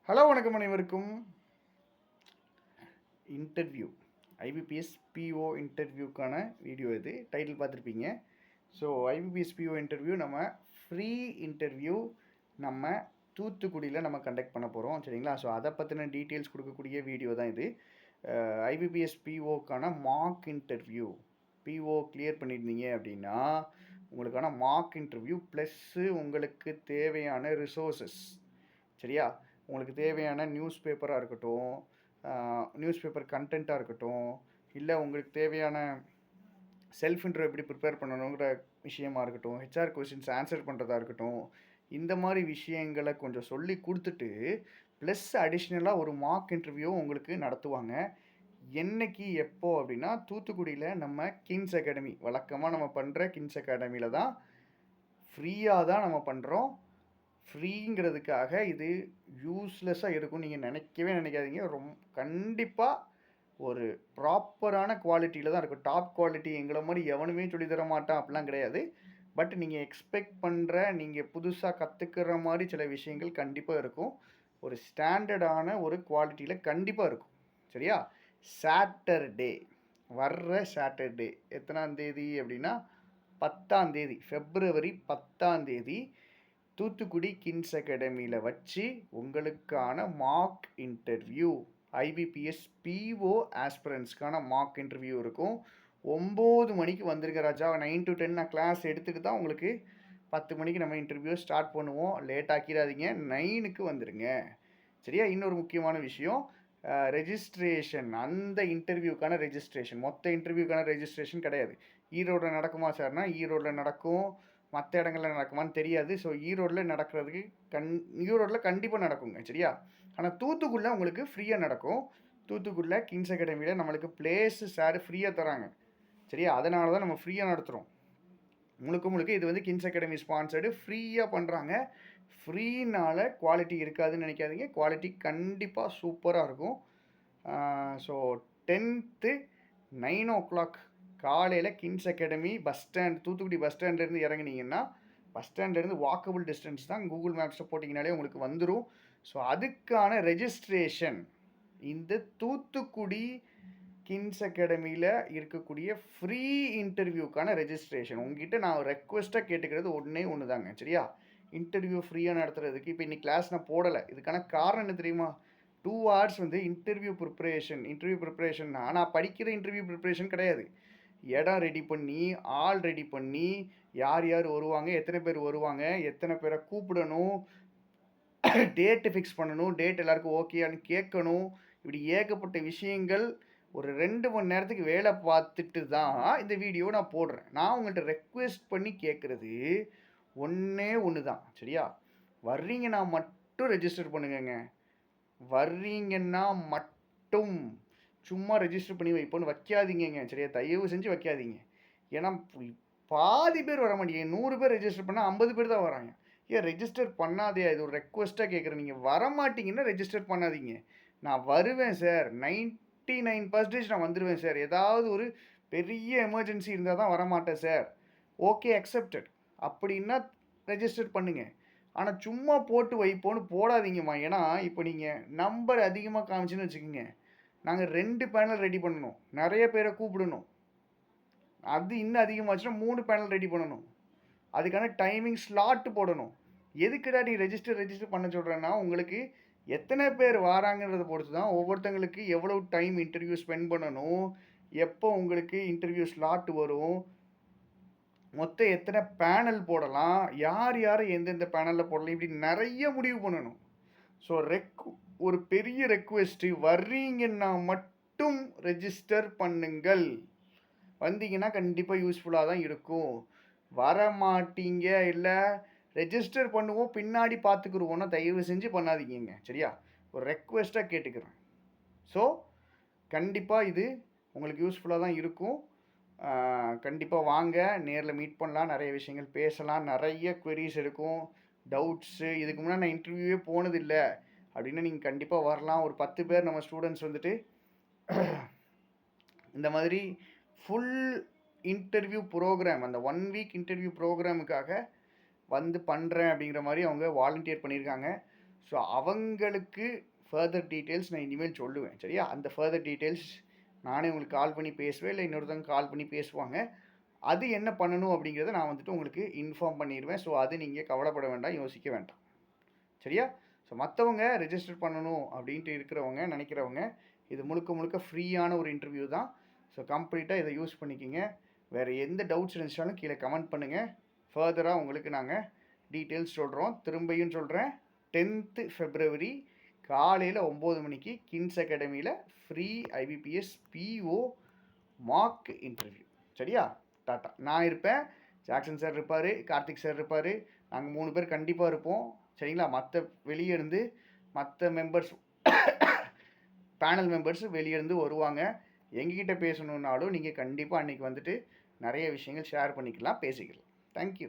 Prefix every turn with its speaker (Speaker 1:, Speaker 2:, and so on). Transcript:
Speaker 1: Hello வணக்கம் அனைவருக்கும். Interview IBPS PO இன்டர்வியூக்கான video இது. டைட்டில் பார்த்துருப்பீங்க. ஸோ ஐபிபிஎஸ் பிஓ இன்டர்வியூ நம்ம ஃப்ரீ இன்டர்வியூ நம்ம தூத்துக்குடியில் நம்ம கண்டக்ட் பண்ண போகிறோம், சரிங்களா? ஸோ அதை பற்றின டீட்டெயில்ஸ் கொடுக்கக்கூடிய வீடியோ தான் இது. ஐபிபிஎஸ் பிஓக்கான மார்க் இன்டர்வியூ. பிஓ கிளியர் பண்ணியிருந்தீங்க அப்படின்னா உங்களுக்கான மார்க் இன்டர்வியூ ப்ளஸ்ஸு உங்களுக்கு தேவையான ரிசோர்ஸஸ், சரியா? உங்களுக்கு தேவையான நியூஸ் பேப்பராக இருக்கட்டும், நியூஸ் பேப்பர் கண்டென்ட்டாக இருக்கட்டும், இல்லை உங்களுக்கு தேவையான செல்ஃப் இன்டர்வியூ எப்படி ப்ரிப்பேர் பண்ணணுங்கிற விஷயமா இருக்கட்டும், ஹெச்ஆர் கொஸ்டின்ஸ் ஆன்சர் பண்ணுறதா இருக்கட்டும், இந்த மாதிரி விஷயங்களை கொஞ்சம் சொல்லி கொடுத்துட்டு ப்ளஸ் அடிஷ்னலாக ஒரு மார்க் இன்டர்வியூ உங்களுக்கு நடத்துவாங்க. என்னைக்கு எப்போ அப்படின்னா தூத்துக்குடியில் நம்ம கிங்ஸ் அகாடமி, வழக்கமாக நம்ம பண்ணுற கிங்ஸ் அகாடமியில் தான் ஃப்ரீயாக தான் நம்ம பண்ணுறோம். ஃப்ரீங்கிறதுக்காக இது யூஸ்லெஸ்ஸாக இருக்கும் நீங்கள் நினைக்கவே நினைக்காதீங்க. கண்டிப்பாக ஒரு ப்ராப்பரான குவாலிட்டியில் தான் இருக்கும். டாப் குவாலிட்டி எங்களை மாதிரி எவனுமே சொல்லி தர மாட்டான் அப்படிலாம் கிடையாது. பட் நீங்கள் எக்ஸ்பெக்ட் பண்ணுற, நீங்கள் புதுசாக கற்றுக்கிற மாதிரி சில விஷயங்கள் கண்டிப்பாக இருக்கும். ஒரு ஸ்டாண்டர்டான ஒரு குவாலிட்டியில் கண்டிப்பாக இருக்கும், சரியா? சாட்டர்டே, வர்ற சாட்டர்டே எத்தனாம் தேதி அப்படின்னா 10ஆம் தேதி, February 10ஆம் தேதி தூத்துக்குடி கிங்ஸ் அகாடமியில் வச்சு உங்களுக்கான மார்க் இன்டர்வியூ, ஐபிபிஎஸ் பிஓ ஆஸ்பிரன்ஸ்க்கான மார்க் இன்டர்வியூ இருக்கும். 9 மணிக்கு வந்துருங்க ராஜா. 9 to 10 நான் கிளாஸ் எடுத்துகிட்டு தான் உங்களுக்கு 10 மணிக்கு நம்ம இன்டர்வியூ ஸ்டார்ட் பண்ணுவோம். லேட் ஆக்கிடாதீங்க, 9க்கு வந்துடுங்க, சரியா? இன்னொரு முக்கியமான விஷயம், ரெஜிஸ்ட்ரேஷன், அந்த இன்டர்வியூக்கான ரெஜிஸ்ட்ரேஷன், மொத்த இன்டர்வியூக்கான ரெஜிஸ்ட்ரேஷன் கிடையாது. ஈரோடில் நடக்குமா சார்னா ஈரோடில் நடக்கும், மற்ற இடங்களில் நடக்குமான்னு தெரியாது. ஸோ ஈரோடில் நடக்கிறதுக்கு ஈரோடில் கண்டிப்பாக நடக்குங்க, சரியா? ஆனால் தூத்துக்குடியில் உங்களுக்கு ஃப்ரீயாக நடக்கும். தூத்துக்குடியில் கிங்ஸ் அகாடமியில் நம்மளுக்கு பிளேஸு சார் ஃப்ரீயாக தராங்க, சரியா? அதனால தான் நம்ம ஃப்ரீயாக நடத்துகிறோம். முழுக்க இது வந்து கிங்ஸ் அகாடமி ஸ்பான்சர்டு, ஃப்ரீயாக பண்ணுறாங்க. ஃப்ரீனால் குவாலிட்டி இருக்காதுன்னு நினைக்காதீங்க, குவாலிட்டி கண்டிப்பாக சூப்பராக இருக்கும். ஸோ 10th 9 o'clock காலையில் Kings academy bus stand, Thoothukudi bus ஸ்டாண்ட்லேருந்து இறங்குனீங்கன்னா பஸ் ஸ்டாண்ட்லேருந்து வாக்கபிள் டிஸ்டன்ஸ் தான். கூகுள் மேப்ஸில் போட்டிங்கனாலே உங்களுக்கு வந்துடும். ஸோ அதுக்கான ரெஜிஸ்ட்ரேஷன் இந்த தூத்துக்குடி கிங்ஸ் அகாடமியில் இருக்கக்கூடிய ஃப்ரீ இன்டர்வியூக்கான ரெஜிஸ்ட்ரேஷன். உங்ககிட்ட நான் ரெக்வெஸ்ட்டாக கேட்டுக்கிறது ஒன்று தாங்க, சரியா? இன்டர்வியூ ஃப்ரீயாக நடத்துறதுக்கு இப்போ இன்னைக்கு கிளாஸ் நான் போடலை. இதுக்கான காரணம் என்ன தெரியுமா? 2 hours வந்து இன்டர்வியூ ப்ரிப்ரேஷன். ஆனால் படிக்கிற இன்டர்வியூ ப்ரிப்ரேஷன் கிடையாது. இடம் ரெடி பண்ணி, ஆள் ரெடி பண்ணி, யார் யார் வருவாங்க, எத்தனை பேர் வருவாங்க, எத்தனை பேரை கூப்பிடணும், டேட்டு ஃபிக்ஸ் பண்ணணும், டேட் எல்லாருக்கும் ஓகேன்னு கேட்கணும், இப்படி ஏகப்பட்ட விஷயங்கள். ஒரு 2 மணி நேரத்துக்கு வேலை பார்த்துட்டு தான் இந்த வீடியோ நான் போடுறேன். நான் உங்கள்கிட்ட ரெக்வெஸ்ட் பண்ணி கேட்குறது ஒன்று தான், சரியா? வர்றீங்கன்னா மட்டும் ரெஜிஸ்டர் பண்ணுங்கங்க. வர்றீங்கன்னா மட்டும் சும்மா ரெஜிஸ்டர் பண்ணி வைப்போன்னு வைக்காதீங்க, சரியா? தயவு செஞ்சு வைக்காதீங்க. ஏன்னா பாதி பேர் வர மாட்டீங்க. 100 பேர் ரெஜிஸ்டர் பண்ணால் 50 பேர் தான் வராங்க. ஏன் ரெஜிஸ்டர் பண்ணாதே? இது ஒரு ரெக்வஸ்ட்டாக கேட்குறேன். நீங்கள் வரமாட்டீங்கன்னா ரெஜிஸ்டர் பண்ணாதீங்க. நான் வருவேன் சார், 99% நான் வந்துடுவேன் சார், ஏதாவது ஒரு பெரிய எமர்ஜென்சி இருந்தால் தான் வரமாட்டேன் சார், ஓகே அக்செப்டட் அப்படின்னா ரெஜிஸ்டர் பண்ணுங்கள். ஆனால் சும்மா போட்டு வைப்போன்னு போடாதீங்கம்மா. ஏன்னா இப்போ நீங்கள் நம்பர் அதிகமாக காமிச்சுன்னு வச்சுக்கோங்க, நாங்கள் 2 பேனல் ரெடி பண்ணணும், நிறைய பேரை கூப்பிடணும். அது இன்னும் அதிகமாச்சுன்னா 3 பேனல் ரெடி பண்ணணும். அதுக்கான டைமிங் ஸ்லாட்டு போடணும். எதுக்குடா நீ ரெஜிஸ்டர் பண்ண சொல்கிறேன்னா, உங்களுக்கு எத்தனை பேர் வராங்கன்றதை பொறுத்து தான் ஒவ்வொருத்தங்களுக்கு எவ்வளோ டைம் இன்டர்வியூ ஸ்பெண்ட் பண்ணணும், எப்போ உங்களுக்கு இன்டர்வியூ ஸ்லாட் வரும், மொத்தம் எத்தனை பேனல் போடலாம், யார் யார் எந்தெந்த பேனலில் போடலாம், இப்படி நிறைய முடிவு பண்ணணும். ஸோ ஒரு பெரிய ரெக்வெஸ்ட்டு, வர்றீங்கன்னா மட்டும் ரெஜிஸ்டர் பண்ணுங்கள். வந்தீங்கன்னா கண்டிப்பாக யூஸ்ஃபுல்லாக தான் இருக்கும். வர மாட்டீங்க, இல்லை ரெஜிஸ்டர் பண்ணுவோம் பின்னாடி பார்த்துக்குருவோன்னா தயவு செஞ்சு பண்ணாதீங்க, சரியா? ஒரு ரெக்வெஸ்ட்டாக கேட்டுக்கிறேன். ஸோ கண்டிப்பாக இது உங்களுக்கு யூஸ்ஃபுல்லாக தான் இருக்கும். கண்டிப்பாக வாங்க, நேரில் மீட் பண்ணலாம், நிறைய விஷயங்கள் பேசலாம், நிறைய queries இருக்கும், டவுட்ஸு. இதுக்கு முன்னாடி நான் இன்டர்வியூவே போனதில்லை அப்படின்னா நீங்கள் கண்டிப்பாக வரலாம். ஒரு 10 பேர் நம்ம ஸ்டூடெண்ட்ஸ் வந்துட்டு இந்த மாதிரி ஃபுல் இன்டர்வியூ ப்ரோக்ராம், அந்த 1 week இன்டர்வியூ ப்ரோக்ராமுக்காக வந்து பண்ணுறேன் அப்படிங்கிற மாதிரி அவங்க வாலண்டியர் பண்ணியிருக்காங்க. ஸோ அவங்களுக்கு ஃபர்தர் டீட்டெயில்ஸ் நான் இனிமேல் சொல்லுவேன். சரியா? அந்த ஃபர்தர் டீட்டெயில்ஸ் நானே உங்களுக்கு கால் பண்ணி பேசுவேன், இல்லை இன்னொருத்தவங்க கால் பண்ணி பேசுவாங்க. அது என்ன பண்ணணும் அப்படிங்கிறத நான் வந்துட்டு உங்களுக்கு இன்ஃபார்ம் பண்ணிடுவேன். ஸோ அது நீங்கள் கவலைப்பட வேண்டாம், யோசிக்க வேண்டாம். சரியா? ஸோ மற்றவங்க ரெஜிஸ்டர் பண்ணணும் அப்படின்ட்டு இருக்கிறவங்க நினைக்கிறவங்க, இது முழுக்க முழுக்க ஃப்ரீயான ஒரு இன்டர்வியூ தான். ஸோ கம்ப்ளீட்டாக இதை யூஸ் பண்ணிக்கிங்க. வேறு எந்த டவுட்ஸ் இருந்துச்சாலும் கீழே கமெண்ட் பண்ணுங்கள். ஃபர்தராக உங்களுக்கு நாங்கள் டீட்டெயில்ஸ் சொல்கிறோம். திரும்பியும் சொல்கிறேன், 10th February காலையில் 9 மணிக்கு கின்ஸ் அகாடமியில் free IBPS PO mark interview. சரியா? டாட்டா. நான் இருப்பேன், ஜாக்சன் சார் இருப்பார், கார்த்திக் சார் இருப்பார், நாங்கள் 3 பேர் கண்டிப்பாக இருப்போம். சரிங்களா? மற்ற வெளியே இருந்து மற்ற மெம்பர்ஸ் பேனல் மெம்பர்ஸ் வெளியே இருந்து வருவாங்க. எங்ககிட்ட பேசணுன்னாலும் நீங்கள் கண்டிப்பாக அன்றைக்கி வந்துட்டு நிறைய விஷயங்கள் ஷேர் பண்ணிக்கலாம், பேசிக்கலாம். தேங்க்யூ.